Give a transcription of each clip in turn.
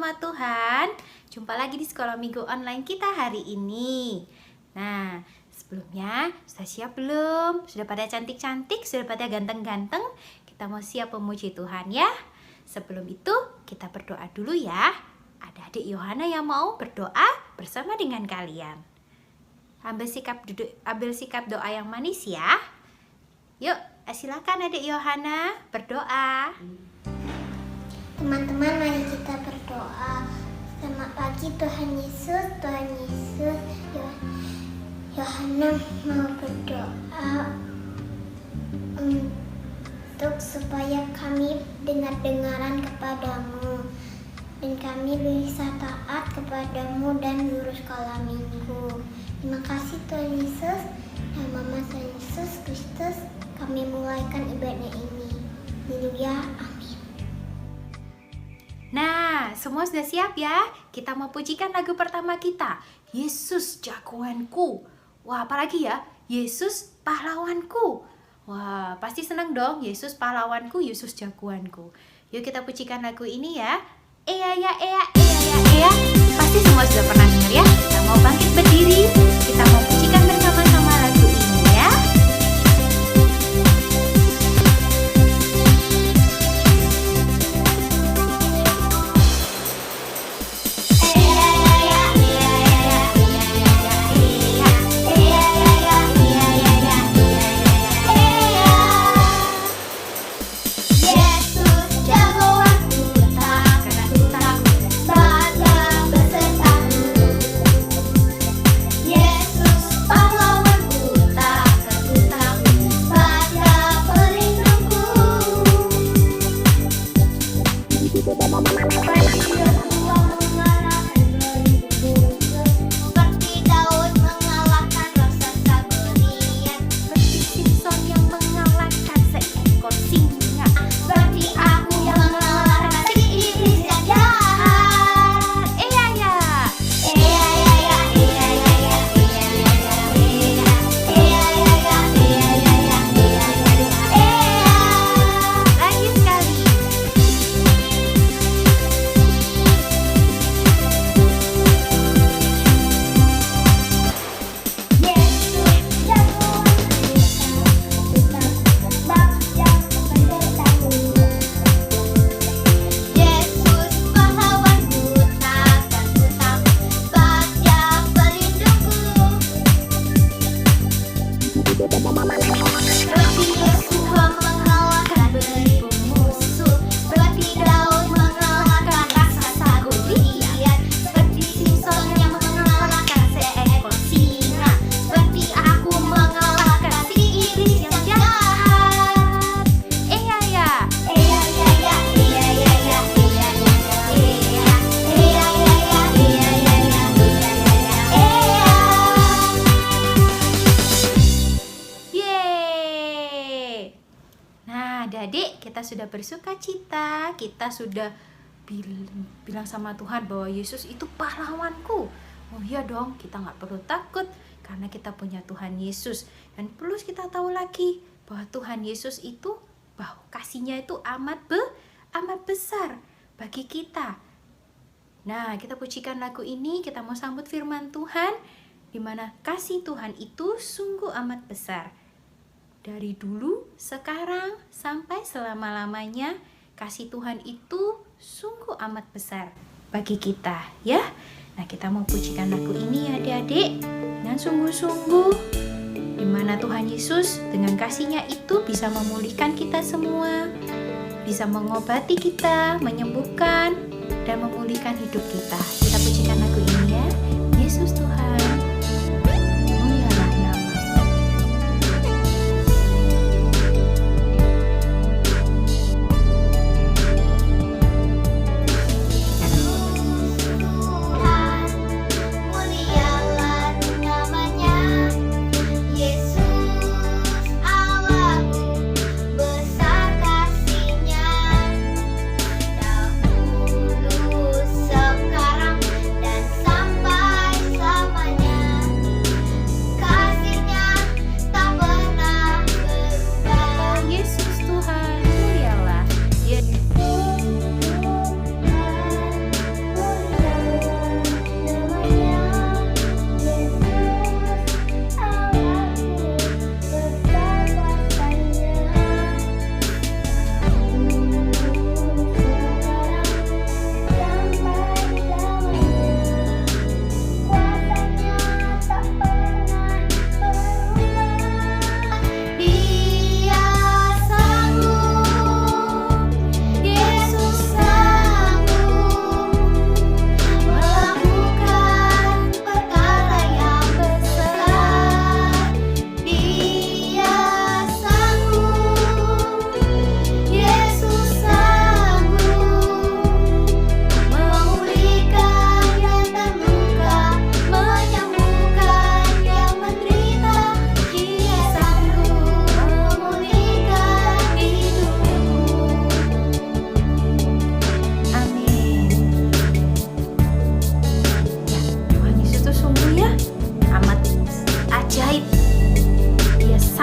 nama Tuhan. Jumpa lagi di sekolah minggu online kita hari ini. Nah, sebelumnya sudah siap belum? Sudah pada cantik-cantik? Sudah pada ganteng-ganteng? Kita mau siap memuji Tuhan ya. Sebelum itu kita berdoa dulu ya. Ada adik Yohana yang mau berdoa bersama dengan kalian. Ambil sikap doa yang manis ya. Yuk, silakan adik Yohana berdoa. Teman-teman, mari kita berdoa. Selamat pagi Tuhan Yesus. Yohana mau berdoa untuk supaya kami dengar-dengaran kepadamu dan kami bisa taat kepadamu dan guru sekolah minggu. Terima kasih Tuhan Yesus. Dalam nama Tuhan Yesus Kristus kami mulaikan ibadah ini. Haleluya. Amin. Nah, semua sudah siap ya? Kita mau pujikan lagu pertama kita, Yesus jagoanku. Wah, apalagi ya? Yesus pahlawanku. Wah, pasti senang dong, Yesus pahlawanku, Yesus jagoanku. Yuk kita pujikan lagu ini ya. Ea ya, ea, ea ya, ea. Pasti semua sudah pernah dengar ya? Kita mau bangkit berdiri, kita mau pujikan bersama-sama lagu ini ya. Adik-adik, kita sudah bersuka cita, kita sudah bilang sama Tuhan bahwa Yesus itu pahlawanku. Oh iya dong, kita nggak perlu takut karena kita punya Tuhan Yesus. Dan perlu kita tahu lagi bahwa Tuhan Yesus itu, bahwa kasihnya itu amat besar bagi kita. Nah, kita pujikan lagu ini, kita mau sambut firman Tuhan, di mana kasih Tuhan itu sungguh amat besar. Dari dulu, sekarang, sampai selama-lamanya, kasih Tuhan itu sungguh amat besar bagi kita, ya. Nah, kita mau pujikan lagu ini ya adik-adik, dengan sungguh-sungguh, di mana Tuhan Yesus dengan kasihnya itu bisa memulihkan kita semua, bisa mengobati kita, menyembuhkan, dan memulihkan hidup kita. Kita pujikan lagu ini ya, Yesus Tuhan. Sekarang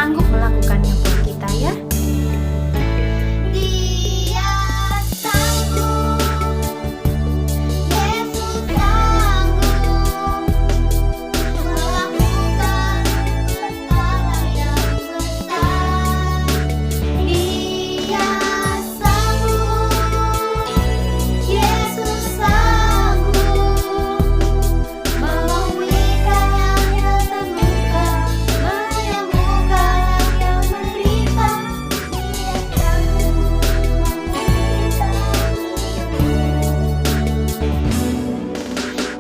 sanggup melakukannya buat kita ya. Dia sanggup, Yesus sanggup melakukan perkara yang besar. Dia sanggup, Yesus sanggup memulihkan yang terluka, menyembuhkan yang menderita.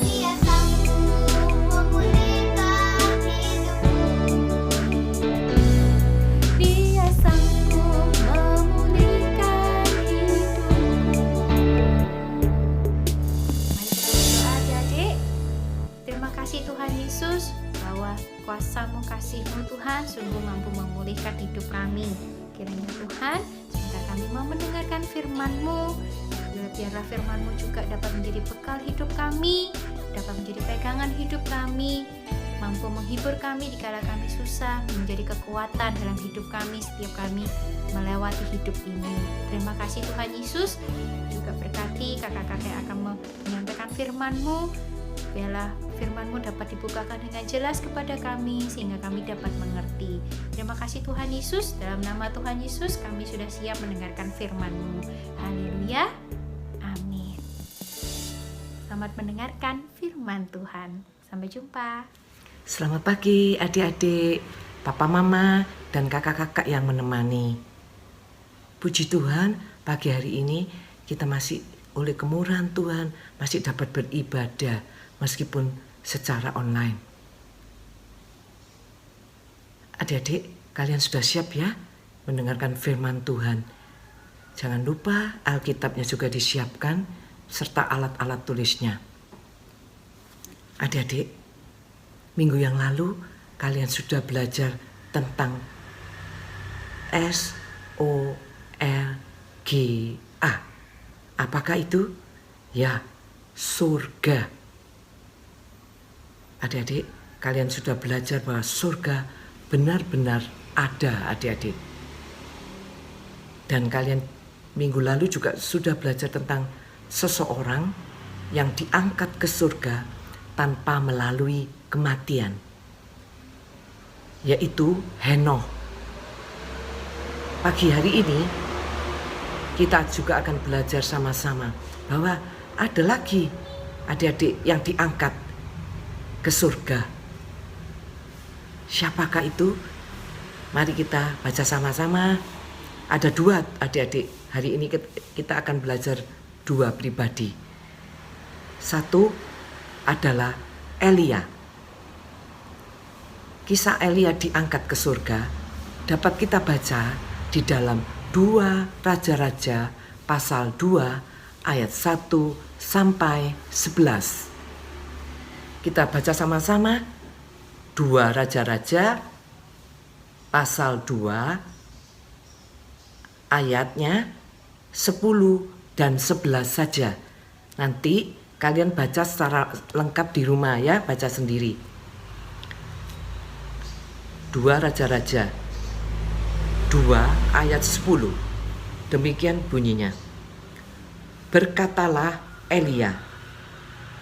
Dia sanggup memulihkan hidupku. Dia sanggup memulihkan hidupku. Mari kita berdoa adik-adik. Terima kasih Tuhan Yesus bahwa kuasa-Mu, kasih-Mu Tuhan sungguh mampu memulihkan hidup kami. Kiranya Tuhan, sebentar kami mau mendengarkan firman-Mu, biarlah firman-Mu juga dapat menjadi bekal hidup kami, dapat menjadi pegangan hidup kami, mampu menghibur kami dikala kami susah, menjadi kekuatan dalam hidup kami setiap kami melewati hidup ini. Terima kasih Tuhan Yesus, juga berkati kakak-kakak yang akan menyampaikan firman-Mu. Biarlah firman-Mu dapat dibukakan dengan jelas kepada kami sehingga kami dapat mengerti. Terima kasih Tuhan Yesus, dalam nama Tuhan Yesus kami sudah siap mendengarkan firman-Mu. Haleluya, amin. Selamat mendengarkan firman Tuhan. Sampai jumpa. Selamat pagi adik-adik, papa mama dan kakak-kakak yang menemani. Puji Tuhan, pagi hari ini kita masih oleh kemurahan Tuhan masih dapat beribadah meskipun secara online. Adik-adik, kalian sudah siap ya mendengarkan firman Tuhan? Jangan lupa Alkitabnya juga disiapkan serta alat-alat tulisnya. Adik-adik, minggu yang lalu kalian sudah belajar tentang S-O-R-G-A. Apakah itu? Ya, surga. Adik-adik, kalian sudah belajar bahwa surga benar-benar ada, adik-adik. Dan kalian minggu lalu juga sudah belajar tentang seseorang yang diangkat ke surga tanpa melalui kematian, yaitu Henokh. Pagi hari ini kita juga akan belajar sama-sama bahwa ada lagi adik-adik yang diangkat ke surga. Siapakah itu? Mari kita baca sama-sama. Ada dua adik-adik. Hari ini kita akan belajar dua pribadi. Satu adalah Elia. Kisah Elia diangkat ke surga dapat kita baca di dalam 2 Raja-Raja pasal 2 ayat 1 sampai 11. Kita baca sama-sama 2 Raja-Raja pasal 2 ayatnya 10 dan 11 saja. Nanti kalian baca secara lengkap di rumah ya, baca sendiri. 2 Raja-Raja 2 ayat 10. Demikian bunyinya. Berkatalah Elia,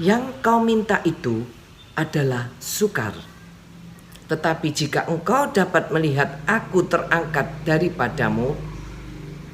yang kau minta itu adalah sukar. Tetapi jika engkau dapat melihat aku terangkat daripadamu,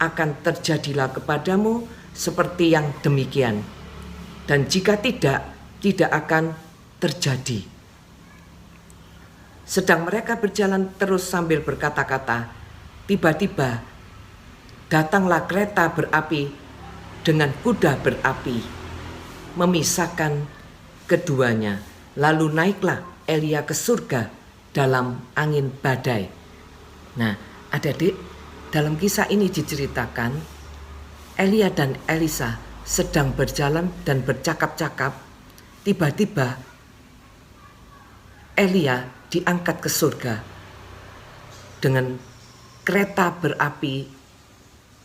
akan terjadilah kepadamu seperti yang demikian. Dan jika tidak, tidak akan terjadi. Sedang mereka berjalan terus sambil berkata-kata, tiba-tiba datanglah kereta berapi dengan kuda berapi, memisahkan keduanya. Lalu naiklah Elia ke surga dalam angin badai. Nah, adik-adik, dalam kisah ini diceritakan Elia dan Elisa sedang berjalan dan bercakap-cakap. Tiba-tiba Elia diangkat ke surga dengan kereta berapi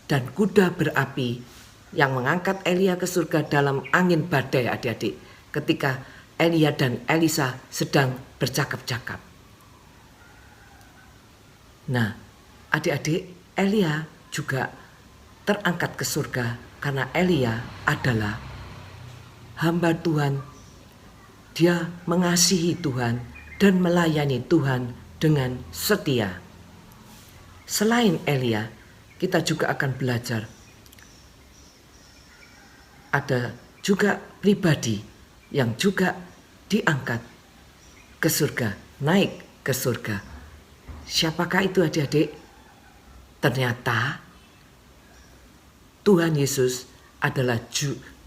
dan kuda berapi yang mengangkat Elia ke surga dalam angin badai, adik-adik, ketika Elia dan Elisa sedang bercakap-cakap. Nah, adik-adik, Elia juga terangkat ke surga karena Elia adalah hamba Tuhan. Dia mengasihi Tuhan dan melayani Tuhan dengan setia. Selain Elia, kita juga akan belajar. Ada juga pribadi yang juga diangkat ke surga, naik ke surga. Siapakah itu adik-adik? Ternyata Tuhan Yesus adalah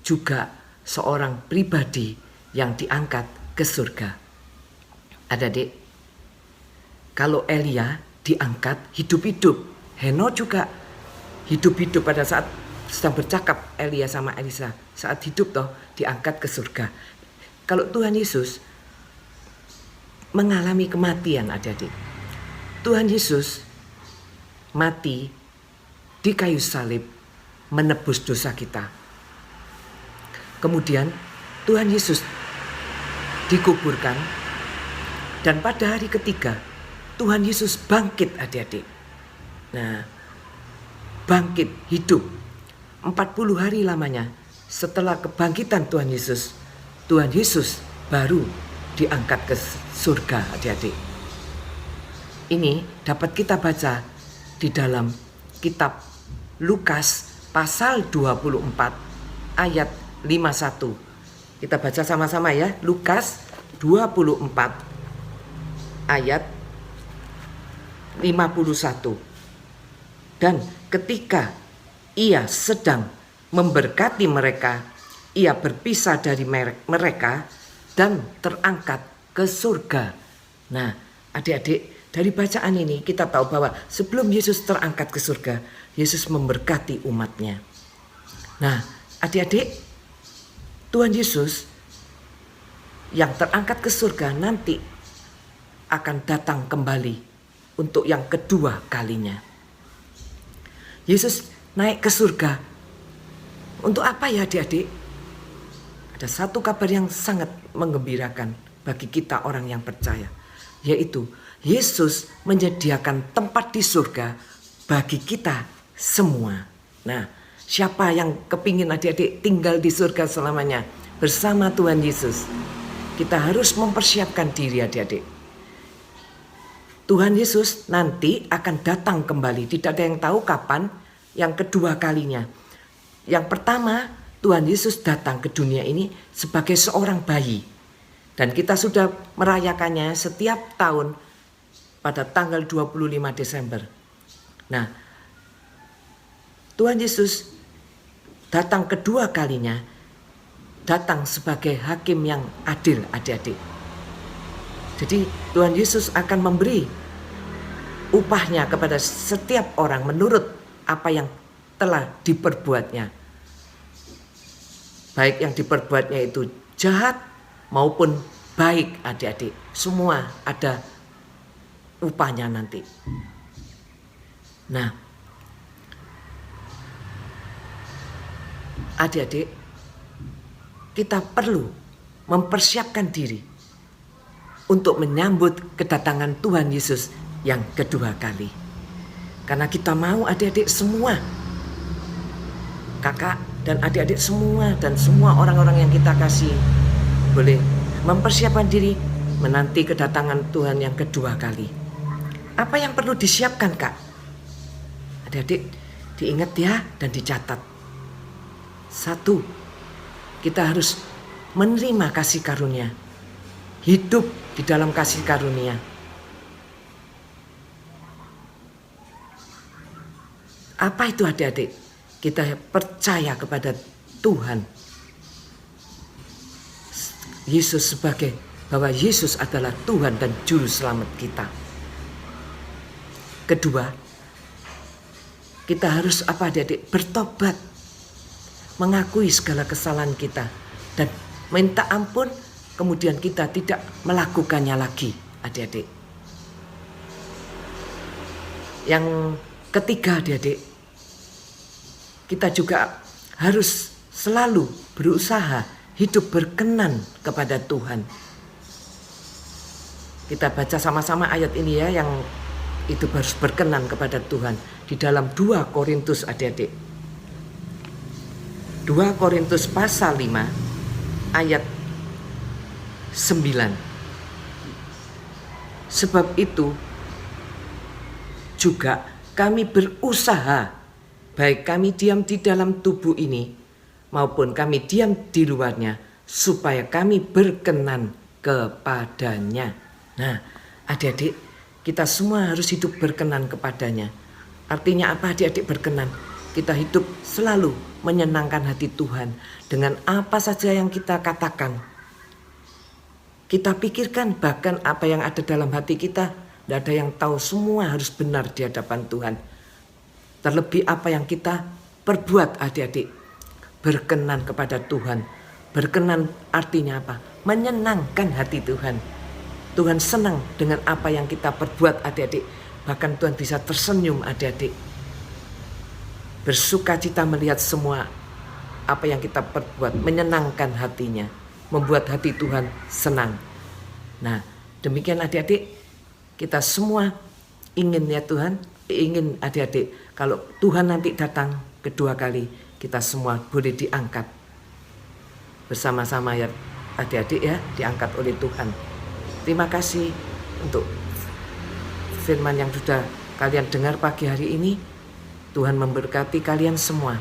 juga seorang pribadi yang diangkat ke surga. Adik-adik, kalau Elia diangkat hidup-hidup, Henokh juga hidup-hidup pada saat sedang bercakap Elia sama Elisa, saat hidup toh diangkat ke surga. Kalau Tuhan Yesus mengalami kematian, adik-adik, Tuhan Yesus mati di kayu salib menebus dosa kita. Kemudian Tuhan Yesus dikuburkan, dan pada hari ketiga Tuhan Yesus bangkit, adik-adik. Nah, bangkit hidup 40 hari lamanya. Setelah kebangkitan Tuhan Yesus baru diangkat ke surga, adik-adik. Ini dapat kita baca di dalam kitab Lukas pasal 24 ayat 51. Kita baca sama-sama ya, Lukas 24 ayat 51. Dan ketika ia sedang memberkati mereka, ia berpisah dari mereka dan terangkat ke surga. Nah, adik-adik, dari bacaan ini kita tahu bahwa sebelum Yesus terangkat ke surga, Yesus memberkati umatnya. Nah, adik-adik, Tuhan Yesus yang terangkat ke surga nanti akan datang kembali untuk yang kedua kalinya. Yesus naik ke surga. Untuk apa ya adik-adik? Ada satu kabar yang sangat menggembirakan bagi kita orang yang percaya, yaitu Yesus menyediakan tempat di surga bagi kita semua. Nah, siapa yang kepingin adik-adik tinggal di surga selamanya bersama Tuhan Yesus? Kita harus mempersiapkan diri, adik-adik. Tuhan Yesus nanti akan datang kembali. Tidak ada yang tahu kapan yang kedua kalinya. Yang pertama, Tuhan Yesus datang ke dunia ini sebagai seorang bayi. Dan kita sudah merayakannya setiap tahun pada tanggal 25 Desember. Nah, Tuhan Yesus datang kedua kalinya, datang sebagai hakim yang adil, adik-adik. Jadi Tuhan Yesus akan memberi upahnya kepada setiap orang menurut apa yang telah diperbuatnya. Baik yang diperbuatnya itu jahat maupun baik, adik-adik. Semua ada upahnya nanti. Nah, adik-adik, kita perlu mempersiapkan diri untuk menyambut kedatangan Tuhan Yesus yang kedua kali. Karena kita mau adik-adik semua, kakak dan adik-adik semua, dan semua orang-orang yang kita kasih boleh mempersiapkan diri menanti kedatangan Tuhan yang kedua kali. Apa yang perlu disiapkan, Kak? Adik-adik, diingat ya dan dicatat. 1, kita harus menerima kasih karunia, hidup di dalam kasih karunia. Apa itu, adik-adik? Kita percaya kepada Tuhan Yesus sebagai bahwa Yesus adalah Tuhan dan Juru Selamat kita. Kedua, kita harus apa, adik-adik? Bertobat, mengakui segala kesalahan kita dan minta ampun, kemudian kita tidak melakukannya lagi, adik-adik. Yang ketiga, adik-adik, kita juga harus selalu berusaha hidup berkenan kepada Tuhan. Kita baca sama-sama ayat ini ya, yang itu harus berkenan kepada Tuhan. Di dalam 2 Korintus adik-adik, 2 Korintus pasal 5 ayat 9. Sebab itu juga kami berusaha, baik kami diam di dalam tubuh ini maupun kami diam di luarnya, supaya kami berkenan kepadanya. Nah, adik-adik, kita semua harus hidup berkenan kepadanya. Artinya apa adik-adik berkenan? Kita hidup selalu menyenangkan hati Tuhan dengan apa saja yang kita katakan. Kita pikirkan bahkan apa yang ada dalam hati kita. Tidak ada yang tahu, semua harus benar di hadapan Tuhan. Terlebih apa yang kita perbuat adik-adik. Berkenan kepada Tuhan. Berkenan artinya apa? Menyenangkan hati Tuhan. Tuhan senang dengan apa yang kita perbuat adik-adik. Bahkan Tuhan bisa tersenyum adik-adik. Bersukacita melihat semua apa yang kita perbuat. Menyenangkan hatinya. Membuat hati Tuhan senang. Nah, demikian adik-adik. Kita semua ingin ya Tuhan, ingin adik-adik kalau Tuhan nanti datang kedua kali, kita semua boleh diangkat bersama-sama ya adik-adik ya, diangkat oleh Tuhan. Terima kasih untuk firman yang sudah kalian dengar pagi hari ini. Tuhan memberkati kalian semua.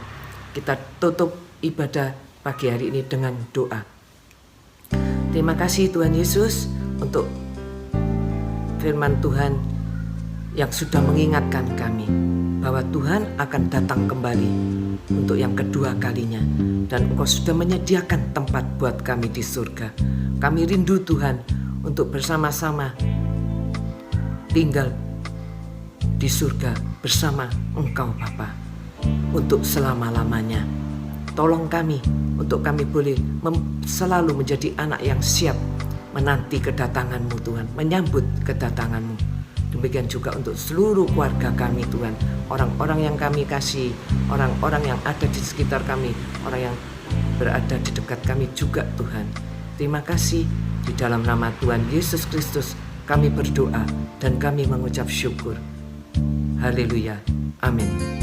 Kita tutup ibadah pagi hari ini dengan doa. Terima kasih Tuhan Yesus untuk firman Tuhan yang sudah mengingatkan kami bahwa Tuhan akan datang kembali untuk yang kedua kalinya, dan Engkau sudah menyediakan tempat buat kami di surga. Kami rindu Tuhan untuk bersama-sama tinggal di surga bersama Engkau Bapa untuk selama-lamanya. Tolong kami untuk kami boleh selalu menjadi anak yang siap menanti kedatangan-Mu Tuhan, menyambut kedatangan-Mu. Demikian juga untuk seluruh keluarga kami Tuhan, orang-orang yang kami kasih, orang-orang yang ada di sekitar kami, orang yang berada di dekat kami juga Tuhan. Terima kasih, di dalam nama Tuhan Yesus Kristus kami berdoa dan kami mengucap syukur. Haleluya, amin.